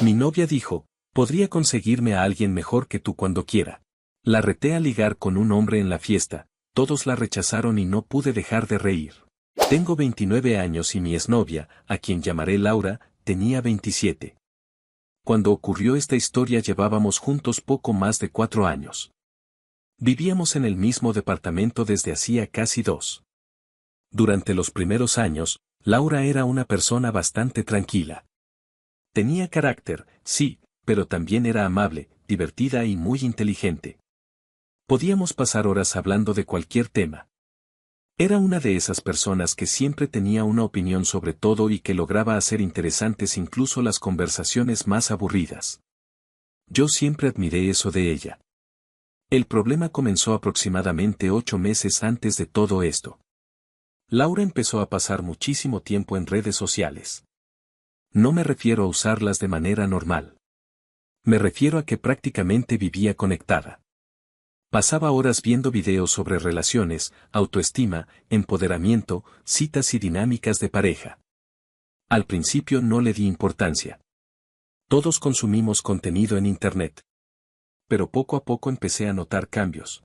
Mi novia dijo, podría conseguirme a alguien mejor que tú cuando quiera. La reté a ligar con un hombre en la fiesta, todos la rechazaron y no pude dejar de reír. Tengo 29 años y mi exnovia, a quien llamaré Laura, tenía 27. Cuando ocurrió esta historia llevábamos juntos poco más de 4 años. Vivíamos en el mismo departamento desde hacía casi 2. Durante los primeros años, Laura era una persona bastante tranquila. Tenía carácter, sí, pero también era amable, divertida y muy inteligente. Podíamos pasar horas hablando de cualquier tema. Era una de esas personas que siempre tenía una opinión sobre todo y que lograba hacer interesantes incluso las conversaciones más aburridas. Yo siempre admiré eso de ella. El problema comenzó aproximadamente 8 meses antes de todo esto. Laura empezó a pasar muchísimo tiempo en redes sociales. No me refiero a usarlas de manera normal. Me refiero a que prácticamente vivía conectada. Pasaba horas viendo videos sobre relaciones, autoestima, empoderamiento, citas y dinámicas de pareja. Al principio no le di importancia. Todos consumimos contenido en Internet. Pero poco a poco empecé a notar cambios.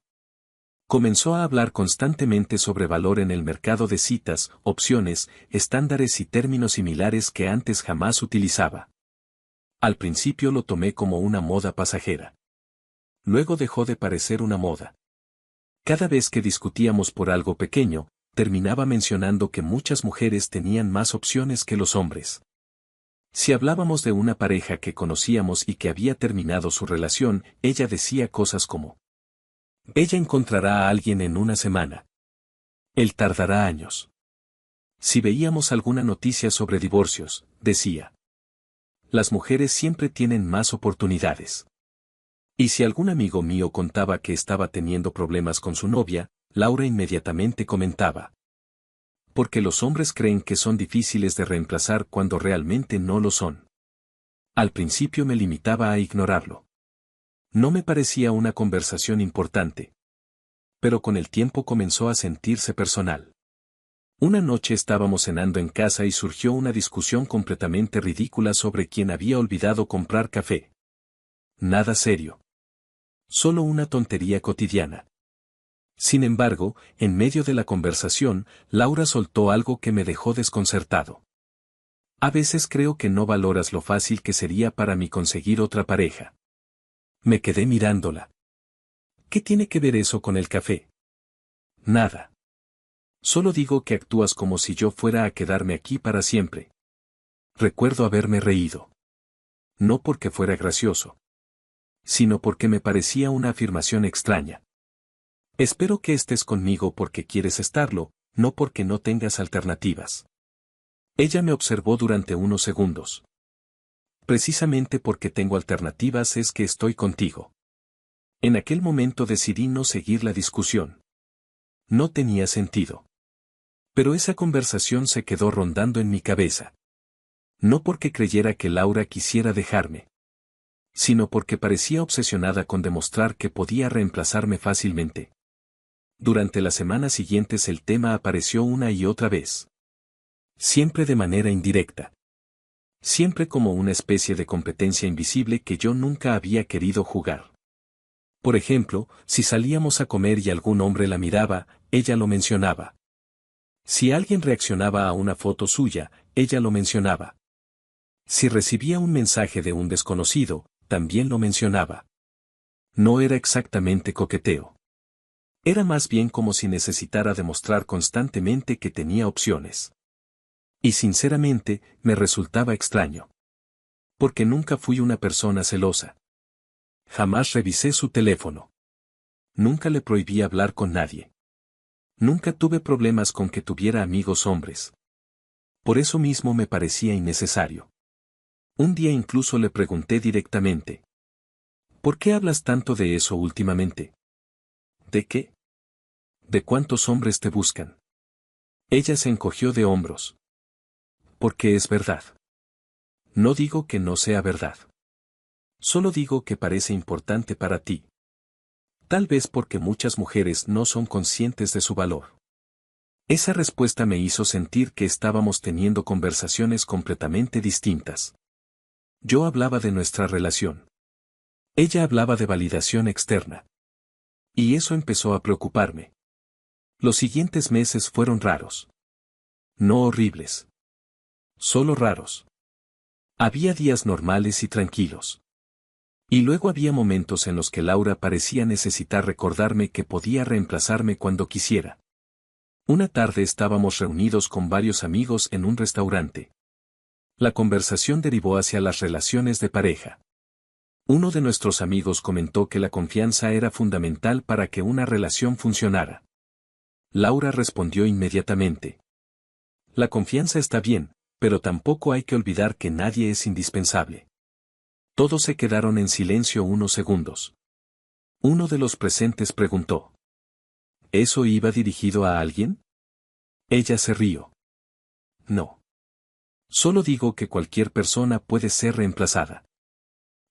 Comenzó a hablar constantemente sobre valor en el mercado de citas, opciones, estándares y términos similares que antes jamás utilizaba. Al principio lo tomé como una moda pasajera. Luego dejó de parecer una moda. Cada vez que discutíamos por algo pequeño, terminaba mencionando que muchas mujeres tenían más opciones que los hombres. Si hablábamos de una pareja que conocíamos y que había terminado su relación, ella decía cosas como: ella encontrará a alguien en una semana. Él tardará años. Si veíamos alguna noticia sobre divorcios, decía: las mujeres siempre tienen más oportunidades. Y si algún amigo mío contaba que estaba teniendo problemas con su novia, Laura inmediatamente comentaba: porque los hombres creen que son difíciles de reemplazar cuando realmente no lo son. Al principio me limitaba a ignorarlo. No me parecía una conversación importante. Pero con el tiempo comenzó a sentirse personal. Una noche estábamos cenando en casa y surgió una discusión completamente ridícula sobre quién había olvidado comprar café. Nada serio. Solo una tontería cotidiana. Sin embargo, en medio de la conversación, Laura soltó algo que me dejó desconcertado. A veces creo que no valoras lo fácil que sería para mí conseguir otra pareja. Me quedé mirándola. ¿Qué tiene que ver eso con el café? Nada. Solo digo que actúas como si yo fuera a quedarme aquí para siempre. Recuerdo haberme reído. No porque fuera gracioso, sino porque me parecía una afirmación extraña. Espero que estés conmigo porque quieres estarlo, no porque no tengas alternativas. Ella me observó durante unos segundos. Precisamente porque tengo alternativas es que estoy contigo. En aquel momento decidí no seguir la discusión. No tenía sentido. Pero esa conversación se quedó rondando en mi cabeza. No porque creyera que Laura quisiera dejarme, sino porque parecía obsesionada con demostrar que podía reemplazarme fácilmente. Durante las semanas siguientes el tema apareció una y otra vez. Siempre de manera indirecta. Siempre como una especie de competencia invisible que yo nunca había querido jugar. Por ejemplo, si salíamos a comer y algún hombre la miraba, ella lo mencionaba. Si alguien reaccionaba a una foto suya, ella lo mencionaba. Si recibía un mensaje de un desconocido, también lo mencionaba. No era exactamente coqueteo. Era más bien como si necesitara demostrar constantemente que tenía opciones. Y sinceramente, me resultaba extraño. Porque nunca fui una persona celosa. Jamás revisé su teléfono. Nunca le prohibí hablar con nadie. Nunca tuve problemas con que tuviera amigos hombres. Por eso mismo me parecía innecesario. Un día incluso le pregunté directamente: ¿por qué hablas tanto de eso últimamente? ¿De qué? ¿De cuántos hombres te buscan? Ella se encogió de hombros. Porque es verdad. No digo que no sea verdad. Solo digo que parece importante para ti. Tal vez porque muchas mujeres no son conscientes de su valor. Esa respuesta me hizo sentir que estábamos teniendo conversaciones completamente distintas. Yo hablaba de nuestra relación. Ella hablaba de validación externa. Y eso empezó a preocuparme. Los siguientes meses fueron raros. No horribles. Solo raros. Había días normales y tranquilos. Y luego había momentos en los que Laura parecía necesitar recordarme que podía reemplazarme cuando quisiera. Una tarde estábamos reunidos con varios amigos en un restaurante. La conversación derivó hacia las relaciones de pareja. Uno de nuestros amigos comentó que la confianza era fundamental para que una relación funcionara. Laura respondió inmediatamente. La confianza está bien, pero tampoco hay que olvidar que nadie es indispensable. Todos se quedaron en silencio unos segundos. Uno de los presentes preguntó: ¿eso iba dirigido a alguien? Ella se rió. No. Solo digo que cualquier persona puede ser reemplazada.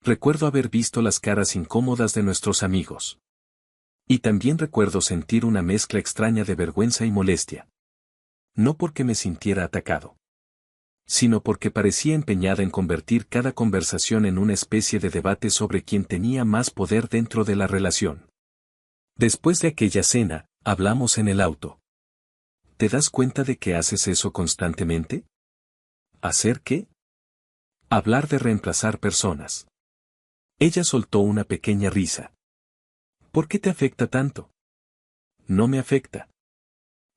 Recuerdo haber visto las caras incómodas de nuestros amigos. Y también recuerdo sentir una mezcla extraña de vergüenza y molestia. No porque me sintiera atacado, sino porque parecía empeñada en convertir cada conversación en una especie de debate sobre quién tenía más poder dentro de la relación. Después de aquella cena, hablamos en el auto. ¿Te das cuenta de que haces eso constantemente? ¿Hacer qué? Hablar de reemplazar personas. Ella soltó una pequeña risa. ¿Por qué te afecta tanto? No me afecta.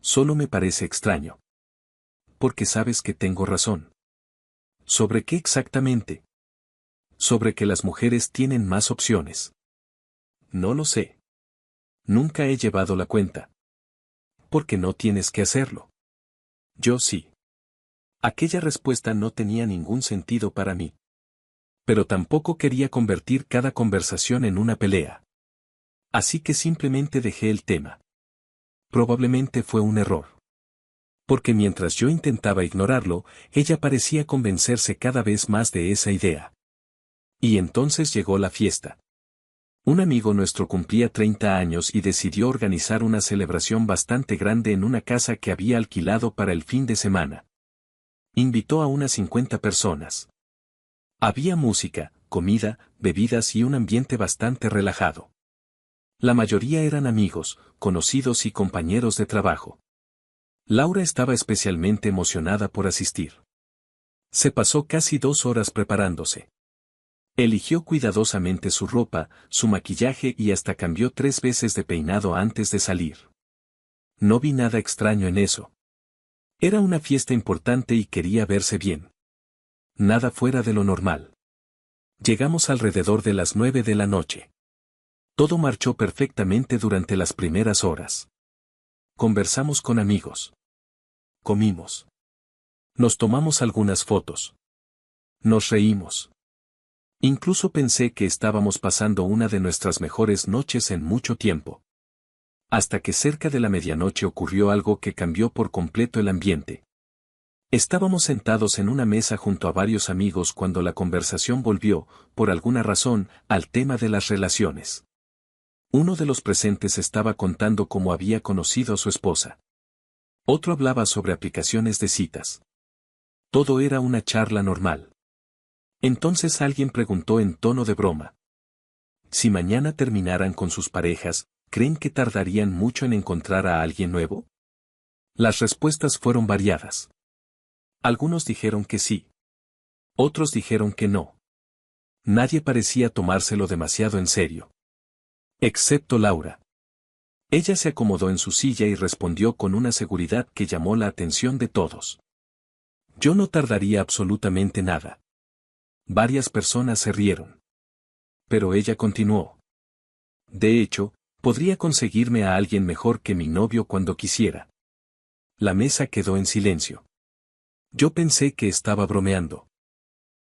Solo me parece extraño. Porque sabes que tengo razón. ¿Sobre qué exactamente? Sobre que las mujeres tienen más opciones. No lo sé. Nunca he llevado la cuenta. Porque no tienes que hacerlo. Yo sí. Aquella respuesta no tenía ningún sentido para mí. Pero tampoco quería convertir cada conversación en una pelea. Así que simplemente dejé el tema. Probablemente fue un error. Porque mientras yo intentaba ignorarlo, ella parecía convencerse cada vez más de esa idea. Y entonces llegó la fiesta. Un amigo nuestro cumplía 30 años y decidió organizar una celebración bastante grande en una casa que había alquilado para el fin de semana. Invitó a unas 50 personas. Había música, comida, bebidas y un ambiente bastante relajado. La mayoría eran amigos, conocidos y compañeros de trabajo. Laura estaba especialmente emocionada por asistir. Se pasó casi 2 horas preparándose. Eligió cuidadosamente su ropa, su maquillaje y hasta cambió 3 veces de peinado antes de salir. No vi nada extraño en eso. Era una fiesta importante y quería verse bien. Nada fuera de lo normal. Llegamos alrededor de las 9 de la noche. Todo marchó perfectamente durante las primeras horas. Conversamos con amigos. Comimos. Nos tomamos algunas fotos. Nos reímos. Incluso pensé que estábamos pasando una de nuestras mejores noches en mucho tiempo. Hasta que cerca de la medianoche ocurrió algo que cambió por completo el ambiente. Estábamos sentados en una mesa junto a varios amigos cuando la conversación volvió, por alguna razón, al tema de las relaciones. Uno de los presentes estaba contando cómo había conocido a su esposa. Otro hablaba sobre aplicaciones de citas. Todo era una charla normal. Entonces alguien preguntó en tono de broma: si mañana terminaran con sus parejas, ¿creen que tardarían mucho en encontrar a alguien nuevo? Las respuestas fueron variadas. Algunos dijeron que sí. Otros dijeron que no. Nadie parecía tomárselo demasiado en serio. Excepto Laura. Ella se acomodó en su silla y respondió con una seguridad que llamó la atención de todos. Yo no tardaría absolutamente nada. Varias personas se rieron. Pero ella continuó. De hecho, podría conseguirme a alguien mejor que mi novio cuando quisiera. La mesa quedó en silencio. Yo pensé que estaba bromeando.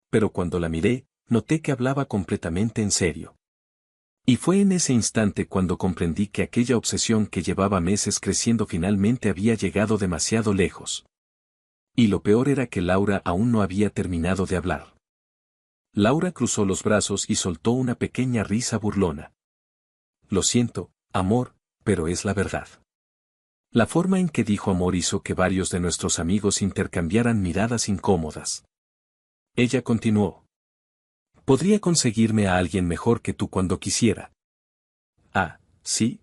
Pero cuando la miré, noté que hablaba completamente en serio. Y fue en ese instante cuando comprendí que aquella obsesión que llevaba meses creciendo finalmente había llegado demasiado lejos. Y lo peor era que Laura aún no había terminado de hablar. Laura cruzó los brazos y soltó una pequeña risa burlona. Lo siento, amor, pero es la verdad. La forma en que dijo amor hizo que varios de nuestros amigos intercambiaran miradas incómodas. Ella continuó. Podría conseguirme a alguien mejor que tú cuando quisiera. Ah, ¿sí?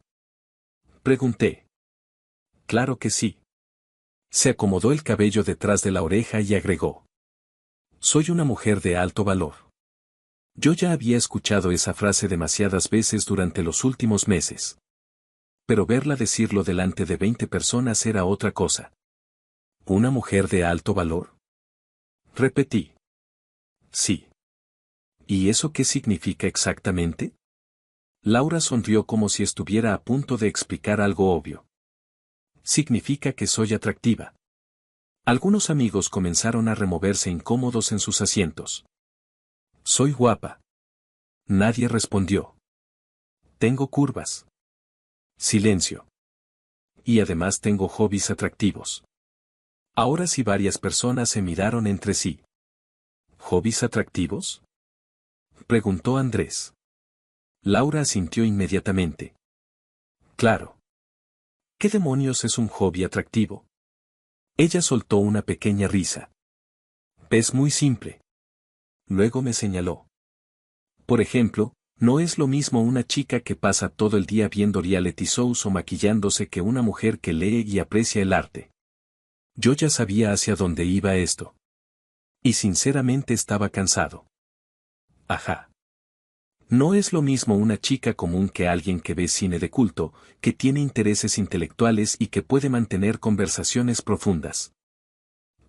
Pregunté. Claro que sí. Se acomodó el cabello detrás de la oreja y agregó. Soy una mujer de alto valor. Yo ya había escuchado esa frase demasiadas veces durante los últimos meses. Pero verla decirlo delante de 20 personas era otra cosa. ¿Una mujer de alto valor? Repetí. Sí. ¿Y eso qué significa exactamente? Laura sonrió como si estuviera a punto de explicar algo obvio. Significa que soy atractiva. Algunos amigos comenzaron a removerse incómodos en sus asientos. Soy guapa. Nadie respondió. Tengo curvas. Silencio. Y además tengo hobbies atractivos. Ahora sí varias personas se miraron entre sí. ¿Hobbies atractivos? Preguntó Andrés. Laura asintió inmediatamente. Claro. ¿Qué demonios es un hobby atractivo? Ella soltó una pequeña risa. Es muy simple. Luego me señaló. Por ejemplo, no es lo mismo una chica que pasa todo el día viendo reality shows o maquillándose que una mujer que lee y aprecia el arte. Yo ya sabía hacia dónde iba esto. Y sinceramente estaba cansado. Ajá. No es lo mismo una chica común que alguien que ve cine de culto, que tiene intereses intelectuales y que puede mantener conversaciones profundas.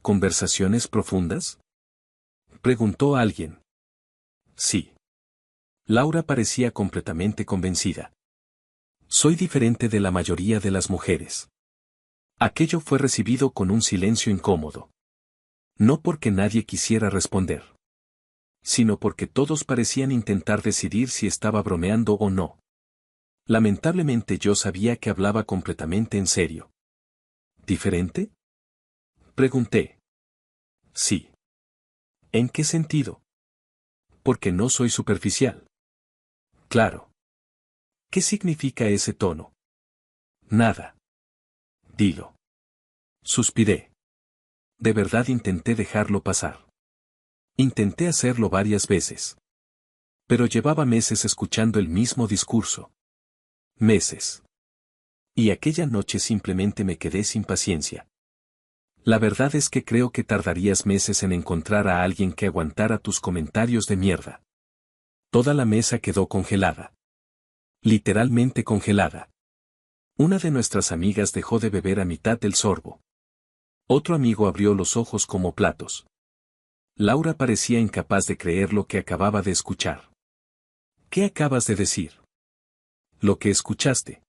¿Conversaciones profundas? Preguntó alguien. Sí. Laura parecía completamente convencida. Soy diferente de la mayoría de las mujeres. Aquello fue recibido con un silencio incómodo. No porque nadie quisiera responder, sino porque todos parecían intentar decidir si estaba bromeando o no. Lamentablemente yo sabía que hablaba completamente en serio. ¿Diferente? Pregunté. Sí. ¿En qué sentido? Porque no soy superficial. Claro. ¿Qué significa ese tono? Nada. Dilo. Suspiré. De verdad intenté dejarlo pasar. Intenté hacerlo varias veces. Pero llevaba meses escuchando el mismo discurso. Meses. Y aquella noche simplemente me quedé sin paciencia. La verdad es que creo que tardarías meses en encontrar a alguien que aguantara tus comentarios de mierda. Toda la mesa quedó congelada. Literalmente congelada. Una de nuestras amigas dejó de beber a mitad del sorbo. Otro amigo abrió los ojos como platos. Laura parecía incapaz de creer lo que acababa de escuchar. ¿Qué acabas de decir? Lo que escuchaste.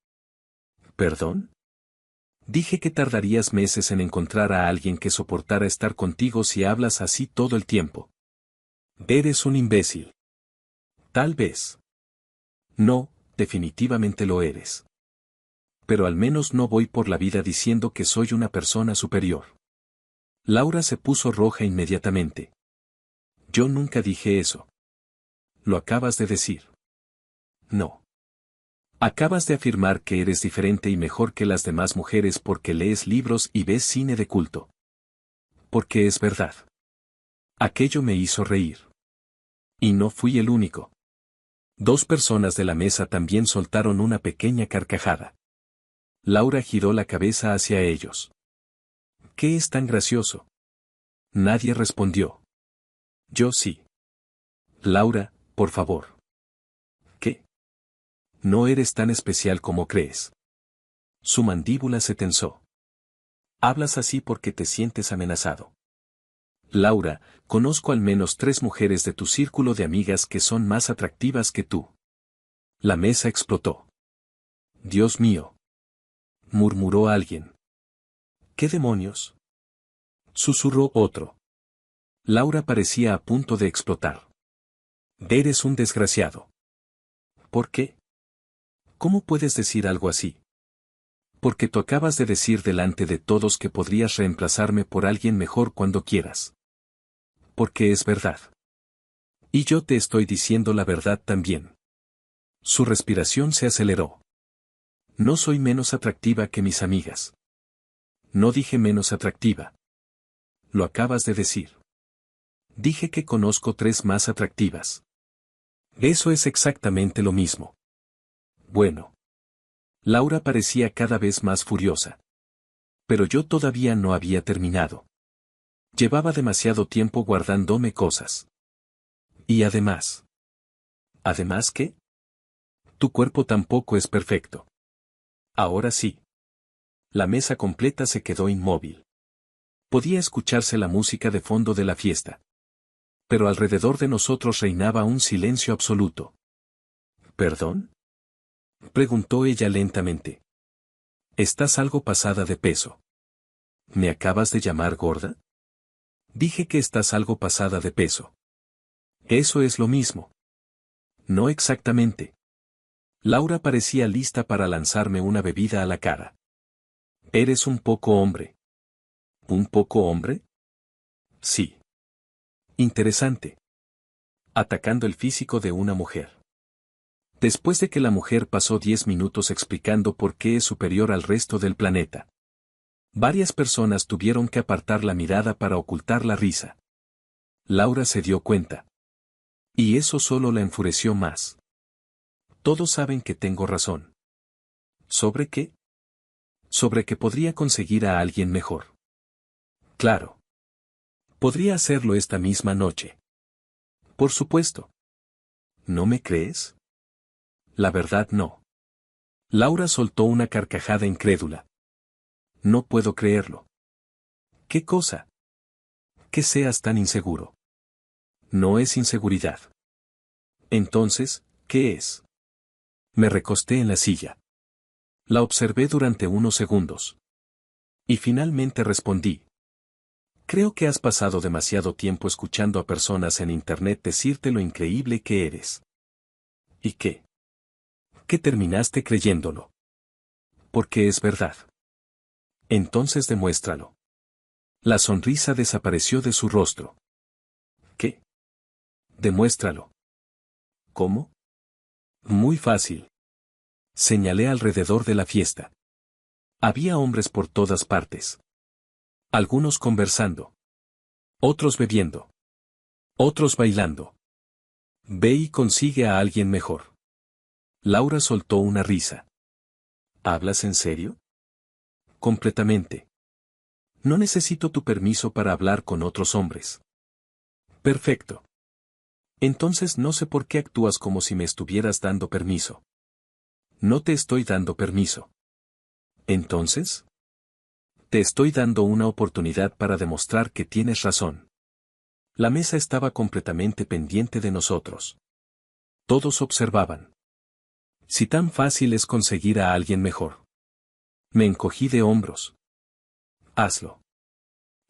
¿Perdón? Dije que tardarías meses en encontrar a alguien que soportara estar contigo si hablas así todo el tiempo. Eres un imbécil. Tal vez. No, definitivamente lo eres. Pero al menos no voy por la vida diciendo que soy una persona superior. Laura se puso roja inmediatamente. Yo nunca dije eso. Lo acabas de decir. No. Acabas de afirmar que eres diferente y mejor que las demás mujeres porque lees libros y ves cine de culto. Porque es verdad. Aquello me hizo reír. Y no fui el único. Dos personas de la mesa también soltaron una pequeña carcajada. Laura giró la cabeza hacia ellos. ¿Qué es tan gracioso? Nadie respondió. Yo sí. Laura, por favor. ¿Qué? No eres tan especial como crees. Su mandíbula se tensó. Hablas así porque te sientes amenazado. Laura, conozco al menos 3 mujeres de tu círculo de amigas que son más atractivas que tú. La mesa explotó. Dios mío. Murmuró alguien. ¿Qué demonios? Susurró otro. Laura parecía a punto de explotar. Eres un desgraciado. ¿Por qué? ¿Cómo puedes decir algo así? Porque tú acabas de decir delante de todos que podrías reemplazarme por alguien mejor cuando quieras. Porque es verdad. Y yo te estoy diciendo la verdad también. Su respiración se aceleró. No soy menos atractiva que mis amigas. No dije menos atractiva. Lo acabas de decir. Dije que conozco 3 más atractivas. Eso es exactamente lo mismo. Bueno. Laura parecía cada vez más furiosa. Pero yo todavía no había terminado. Llevaba demasiado tiempo guardándome cosas. Y además. ¿Además qué? Tu cuerpo tampoco es perfecto. Ahora sí. La mesa completa se quedó inmóvil. Podía escucharse la música de fondo de la fiesta. Pero alrededor de nosotros reinaba un silencio absoluto. ¿Perdón? Preguntó ella lentamente. Estás algo pasada de peso. ¿Me acabas de llamar gorda? Dije que estás algo pasada de peso. Eso es lo mismo. No exactamente. Laura parecía lista para lanzarme una bebida a la cara. Eres un poco hombre. ¿Un poco hombre? Sí. Interesante. Atacando el físico de una mujer. Después de que la mujer pasó 10 minutos explicando por qué es superior al resto del planeta. Varias personas tuvieron que apartar la mirada para ocultar la risa. Laura se dio cuenta. Y eso solo la enfureció más. Todos saben que tengo razón. ¿Sobre qué? Sobre que podría conseguir a alguien mejor. Claro. Podría hacerlo esta misma noche. Por supuesto. ¿No me crees? La verdad no. Laura soltó una carcajada incrédula. No puedo creerlo. ¿Qué cosa? Que seas tan inseguro. No es inseguridad. Entonces, ¿qué es? Me recosté en la silla. La observé durante unos segundos. Y finalmente respondí. Creo que has pasado demasiado tiempo escuchando a personas en internet decirte lo increíble que eres. ¿Y qué? Que terminaste creyéndolo. Porque es verdad. Entonces demuéstralo. La sonrisa desapareció de su rostro. ¿Qué? Demuéstralo. ¿Cómo? Muy fácil. Señalé alrededor de la fiesta. Había hombres por todas partes. Algunos conversando. Otros bebiendo. Otros bailando. Ve y consigue a alguien mejor. Laura soltó una risa. ¿Hablas en serio? Completamente. No necesito tu permiso para hablar con otros hombres. Perfecto. Entonces no sé por qué actúas como si me estuvieras dando permiso. No te estoy dando permiso. Entonces, te estoy dando una oportunidad para demostrar que tienes razón. La mesa estaba completamente pendiente de nosotros. Todos observaban. Si tan fácil es conseguir a alguien mejor. Me encogí de hombros. Hazlo.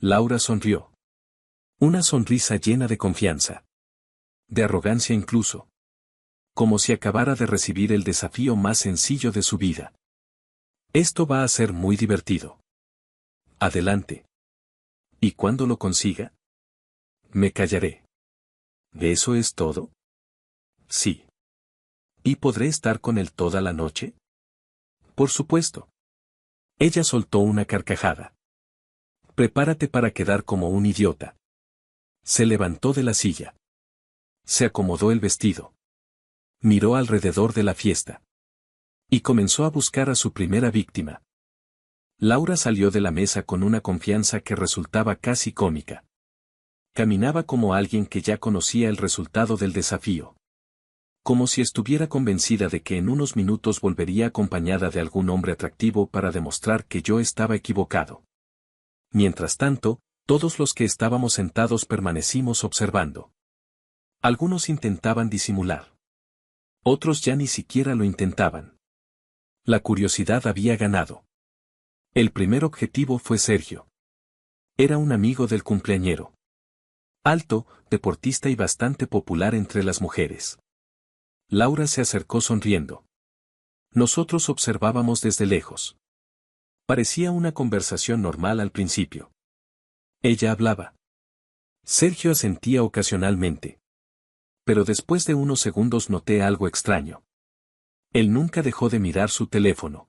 Laura sonrió. Una sonrisa llena de confianza. De arrogancia incluso. Como si acabara de recibir el desafío más sencillo de su vida. Esto va a ser muy divertido. Adelante. ¿Y cuando lo consiga? Me callaré. ¿Eso es todo? Sí. ¿Y podré estar con él toda la noche? Por supuesto. Ella soltó una carcajada. Prepárate para quedar como un idiota. Se levantó de la silla. Se acomodó el vestido. Miró alrededor de la fiesta. Y comenzó a buscar a su primera víctima. Laura salió de la mesa con una confianza que resultaba casi cómica. Caminaba como alguien que ya conocía el resultado del desafío. Como si estuviera convencida de que en unos minutos volvería acompañada de algún hombre atractivo para demostrar que yo estaba equivocado. Mientras tanto, todos los que estábamos sentados permanecimos observando. Algunos intentaban disimular. Otros ya ni siquiera lo intentaban. La curiosidad había ganado. El primer objetivo fue Sergio. Era un amigo del cumpleañero. Alto, deportista y bastante popular entre las mujeres. Laura se acercó sonriendo. Nosotros observábamos desde lejos. Parecía una conversación normal al principio. Ella hablaba. Sergio asentía ocasionalmente. Pero después de unos segundos noté algo extraño. Él nunca dejó de mirar su teléfono.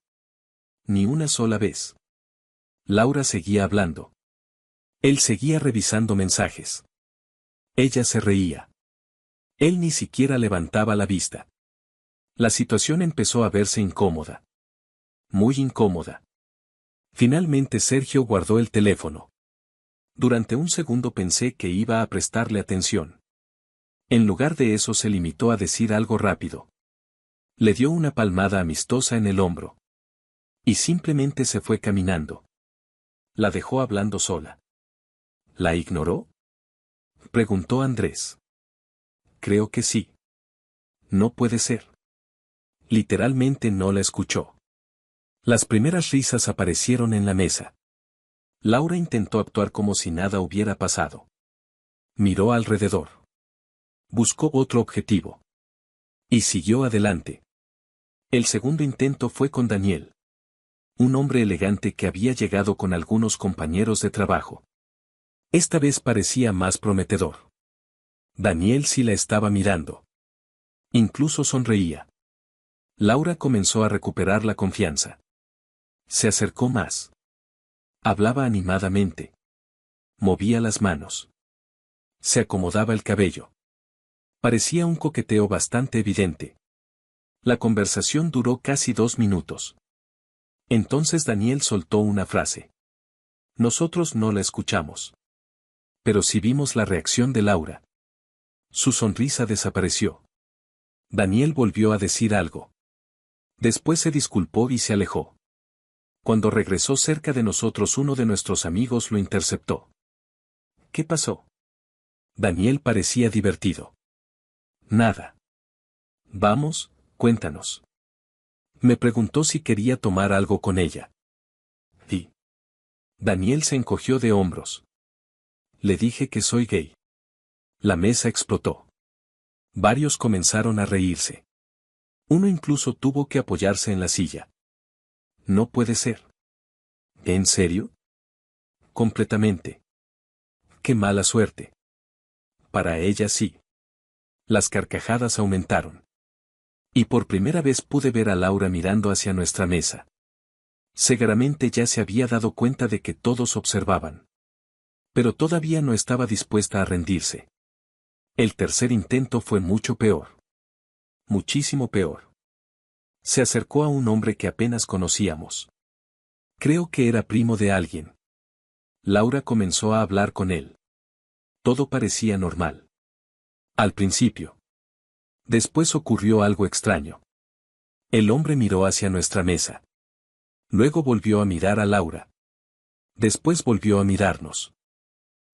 Ni una sola vez. Laura seguía hablando. Él seguía revisando mensajes. Ella se reía. Él ni siquiera levantaba la vista. La situación empezó a verse incómoda. Muy incómoda. Finalmente Sergio guardó el teléfono. Durante un segundo pensé que iba a prestarle atención. En lugar de eso se limitó a decir algo rápido. Le dio una palmada amistosa en el hombro. Y simplemente se fue caminando. La dejó hablando sola. ¿La ignoró? Preguntó Andrés. Creo que sí. No puede ser. Literalmente no la escuchó. Las primeras risas aparecieron en la mesa. Laura intentó actuar como si nada hubiera pasado. Miró alrededor. Buscó otro objetivo. Y siguió adelante. El segundo intento fue con Daniel. Un hombre elegante que había llegado con algunos compañeros de trabajo. Esta vez parecía más prometedor. Daniel sí la estaba mirando. Incluso sonreía. Laura comenzó a recuperar la confianza. Se acercó más. Hablaba animadamente. Movía las manos. Se acomodaba el cabello. Parecía un coqueteo bastante evidente. La conversación duró casi 2 minutos. Entonces Daniel soltó una frase. Nosotros no la escuchamos. Pero sí vimos la reacción de Laura. Su sonrisa desapareció. Daniel volvió a decir algo. Después se disculpó y se alejó. Cuando regresó cerca de nosotros, uno de nuestros amigos lo interceptó. ¿Qué pasó? Daniel parecía divertido. Nada. Vamos, cuéntanos. Me preguntó si quería tomar algo con ella. Sí. Daniel se encogió de hombros. Le dije que soy gay. La mesa explotó. Varios comenzaron a reírse. Uno incluso tuvo que apoyarse en la silla. No puede ser. ¿En serio? Completamente. Qué mala suerte. Para ella sí. Las carcajadas aumentaron. Y por primera vez pude ver a Laura mirando hacia nuestra mesa. Seguramente ya se había dado cuenta de que todos observaban. Pero todavía no estaba dispuesta a rendirse. El tercer intento fue mucho peor. Muchísimo peor. Se acercó a un hombre que apenas conocíamos. Creo que era primo de alguien. Laura comenzó a hablar con él. Todo parecía normal. Al principio. Después ocurrió algo extraño. El hombre miró hacia nuestra mesa. Luego volvió a mirar a Laura. Después volvió a mirarnos.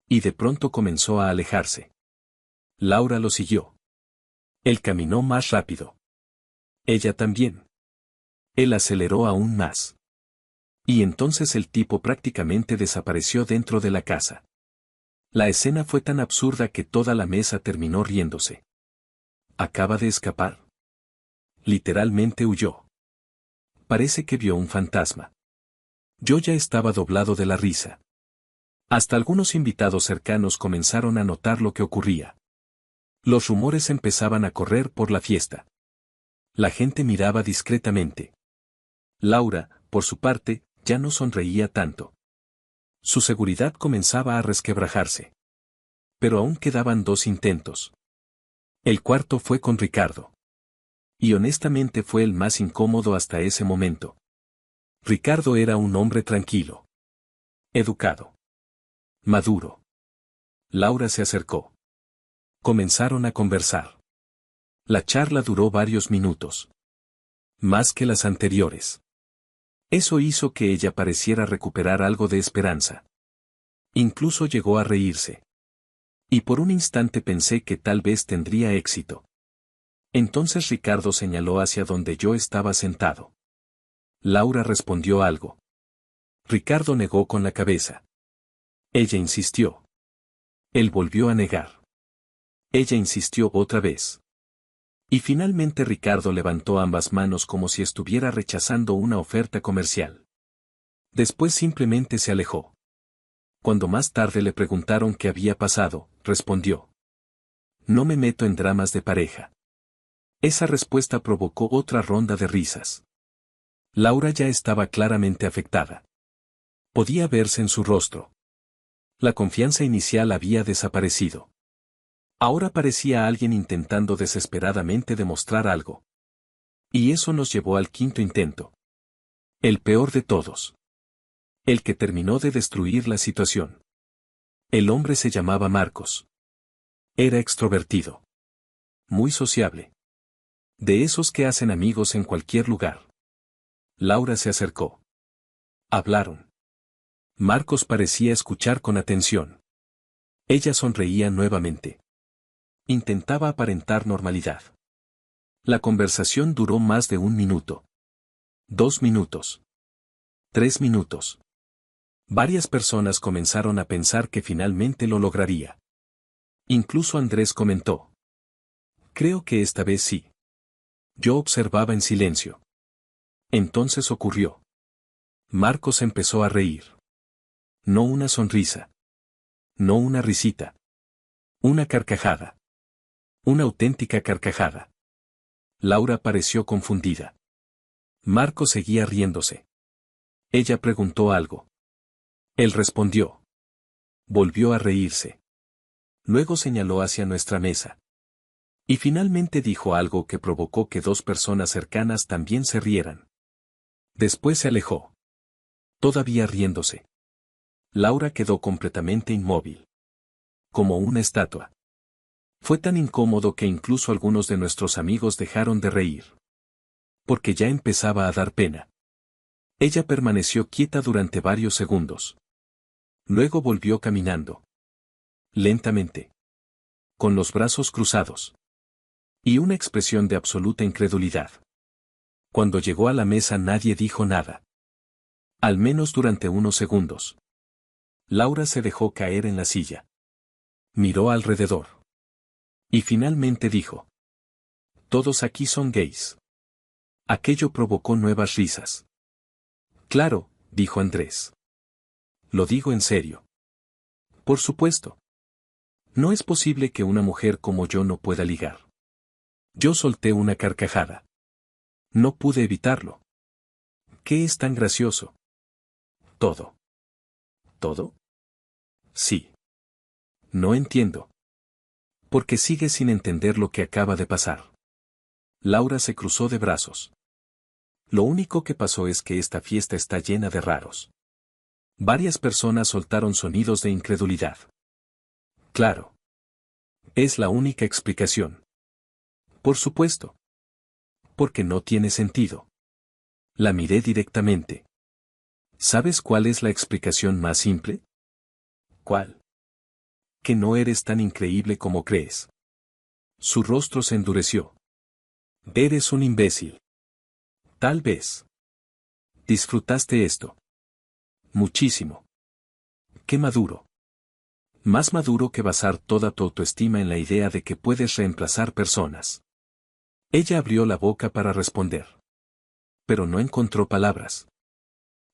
Y de pronto comenzó a alejarse. Laura lo siguió. Él caminó más rápido. Ella también. Él aceleró aún más. Y entonces el tipo prácticamente desapareció dentro de la casa. La escena fue tan absurda que toda la mesa terminó riéndose. ¿Acaba de escapar? Literalmente huyó. Parece que vio un fantasma. Yo ya estaba doblado de la risa. Hasta algunos invitados cercanos comenzaron a notar lo que ocurría. Los rumores empezaban a correr por la fiesta. La gente miraba discretamente. Laura, por su parte, ya no sonreía tanto. Su seguridad comenzaba a resquebrajarse. Pero aún quedaban 2 intentos. El cuarto fue con Ricardo. Y honestamente fue el más incómodo hasta ese momento. Ricardo era un hombre tranquilo. Educado. Maduro. Laura se acercó. Comenzaron a conversar. La charla duró varios minutos. Más que las anteriores. Eso hizo que ella pareciera recuperar algo de esperanza. Incluso llegó a reírse. Y por un instante pensé que tal vez tendría éxito. Entonces Ricardo señaló hacia donde yo estaba sentado. Laura respondió algo. Ricardo negó con la cabeza. Ella insistió. Él volvió a negar. Ella insistió otra vez. Y finalmente Ricardo levantó ambas manos como si estuviera rechazando una oferta comercial. Después simplemente se alejó. Cuando más tarde le preguntaron qué había pasado, respondió. No me meto en dramas de pareja. Esa respuesta provocó otra ronda de risas. Laura ya estaba claramente afectada. Podía verse en su rostro. La confianza inicial había desaparecido. Ahora parecía alguien intentando desesperadamente demostrar algo. Y eso nos llevó al quinto intento. El peor de todos. El que terminó de destruir la situación. El hombre se llamaba Marcos. Era extrovertido. Muy sociable. De esos que hacen amigos en cualquier lugar. Laura se acercó. Hablaron. Marcos parecía escuchar con atención. Ella sonreía nuevamente. Intentaba aparentar normalidad. La conversación duró más de 1 minuto. 2 minutos. 3 minutos. Varias personas comenzaron a pensar que finalmente lo lograría. Incluso Andrés comentó. Creo que esta vez sí. Yo observaba en silencio. Entonces ocurrió. Marcos empezó a reír. No una sonrisa. No una risita. Una carcajada. Una auténtica carcajada. Laura pareció confundida. Marcos seguía riéndose. Ella preguntó algo. Él respondió. Volvió a reírse. Luego señaló hacia nuestra mesa. Y finalmente dijo algo que provocó que dos personas cercanas también se rieran. Después se alejó. Todavía riéndose. Laura quedó completamente inmóvil. Como una estatua. Fue tan incómodo que incluso algunos de nuestros amigos dejaron de reír. Porque ya empezaba a dar pena. Ella permaneció quieta durante varios segundos. Luego volvió caminando. Lentamente. Con los brazos cruzados. Y una expresión de absoluta incredulidad. Cuando llegó a la mesa nadie dijo nada. Al menos durante unos segundos. Laura se dejó caer en la silla. Miró alrededor. Y finalmente dijo. Todos aquí son gays. Aquello provocó nuevas risas. Claro, dijo Andrés. Lo digo en serio. Por supuesto. No es posible que una mujer como yo no pueda ligar. Yo solté una carcajada. No pude evitarlo. ¿Qué es tan gracioso? Todo. ¿Todo? Sí. No entiendo. Porque sigue sin entender lo que acaba de pasar. Laura se cruzó de brazos. Lo único que pasó es que esta fiesta está llena de raros. Varias personas soltaron sonidos de incredulidad. Claro. Es la única explicación. Por supuesto. Porque no tiene sentido. La miré directamente. ¿Sabes cuál es la explicación más simple? ¿Cuál? Que no eres tan increíble como crees. Su rostro se endureció. Eres un imbécil. Tal vez. ¿Disfrutaste esto? Muchísimo. Qué maduro. Más maduro que basar toda tu autoestima en la idea de que puedes reemplazar personas. Ella abrió la boca para responder. Pero no encontró palabras.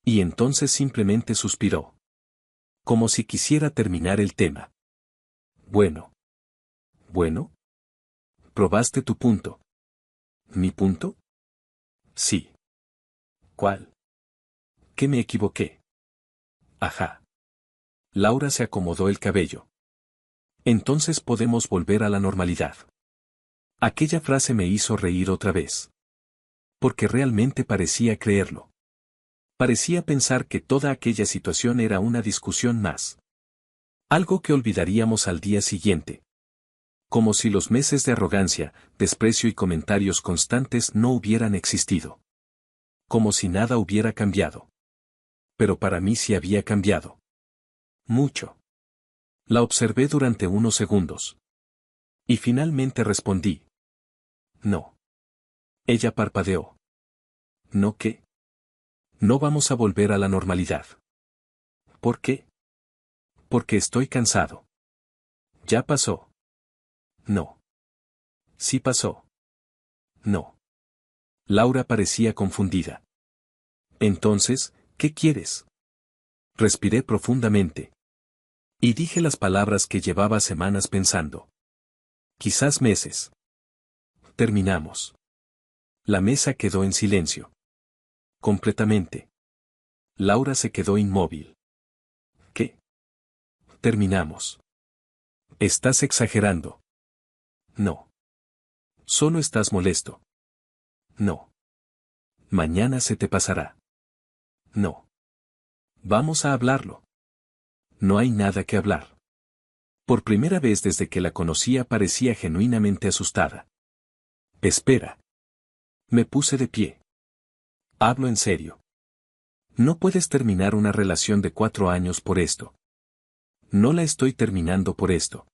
Y entonces simplemente suspiró. Como si quisiera terminar el tema. Bueno. Bueno. ¿Probaste tu punto? ¿Mi punto? Sí. ¿Cuál? ¿Qué me equivoqué? Ajá. Laura se acomodó el cabello. Entonces podemos volver a la normalidad. Aquella frase me hizo reír otra vez. Porque realmente parecía creerlo. Parecía pensar que toda aquella situación era una discusión más. Algo que olvidaríamos al día siguiente. Como si los meses de arrogancia, desprecio y comentarios constantes no hubieran existido. Como si nada hubiera cambiado. Pero para mí sí había cambiado. Mucho. La observé durante unos segundos. Y finalmente respondí. No. Ella parpadeó. ¿No qué? No vamos a volver a la normalidad. ¿Por qué? Porque estoy cansado. Ya pasó. No. Sí pasó. No. Laura parecía confundida. Entonces, ¿qué quieres? Respiré profundamente. Y dije las palabras que llevaba semanas pensando. Quizás meses. Terminamos. La mesa quedó en silencio. Completamente. Laura se quedó inmóvil. ¿Qué? Terminamos. Estás exagerando. No. Solo estás molesto. No. Mañana se te pasará. No. Vamos a hablarlo. No hay nada que hablar. Por primera vez desde que la conocía parecía genuinamente asustada. Espera. Me puse de pie. Hablo en serio. No puedes terminar una relación de 4 años por esto. No la estoy terminando por esto.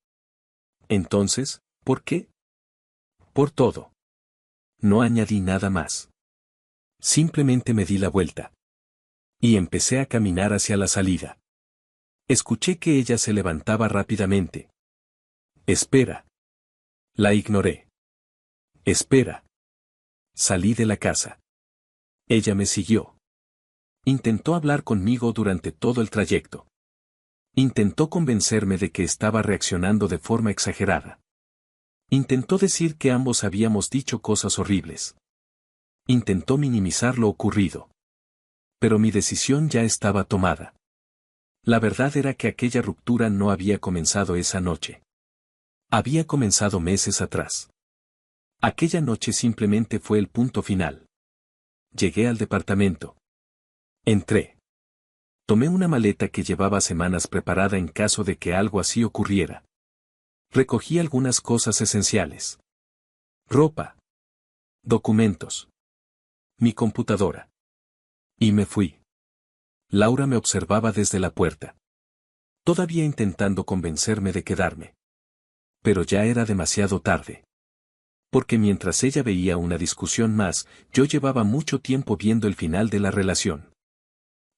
Entonces, ¿por qué? Por todo. No añadí nada más. Simplemente me di la vuelta. Y empecé a caminar hacia la salida. Escuché que ella se levantaba rápidamente. Espera. La ignoré. Espera. Salí de la casa. Ella me siguió. Intentó hablar conmigo durante todo el trayecto. Intentó convencerme de que estaba reaccionando de forma exagerada. Intentó decir que ambos habíamos dicho cosas horribles. Intentó minimizar lo ocurrido. Pero mi decisión ya estaba tomada. La verdad era que aquella ruptura no había comenzado esa noche. Había comenzado meses atrás. Aquella noche simplemente fue el punto final. Llegué al departamento. Entré. Tomé una maleta que llevaba semanas preparada en caso de que algo así ocurriera. Recogí algunas cosas esenciales. Ropa. Documentos. Mi computadora. Y me fui. Laura me observaba desde la puerta. Todavía intentando convencerme de quedarme. Pero ya era demasiado tarde. Porque mientras ella veía una discusión más, yo llevaba mucho tiempo viendo el final de la relación.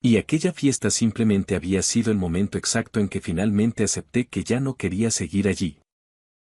Y aquella fiesta simplemente había sido el momento exacto en que finalmente acepté que ya no quería seguir allí.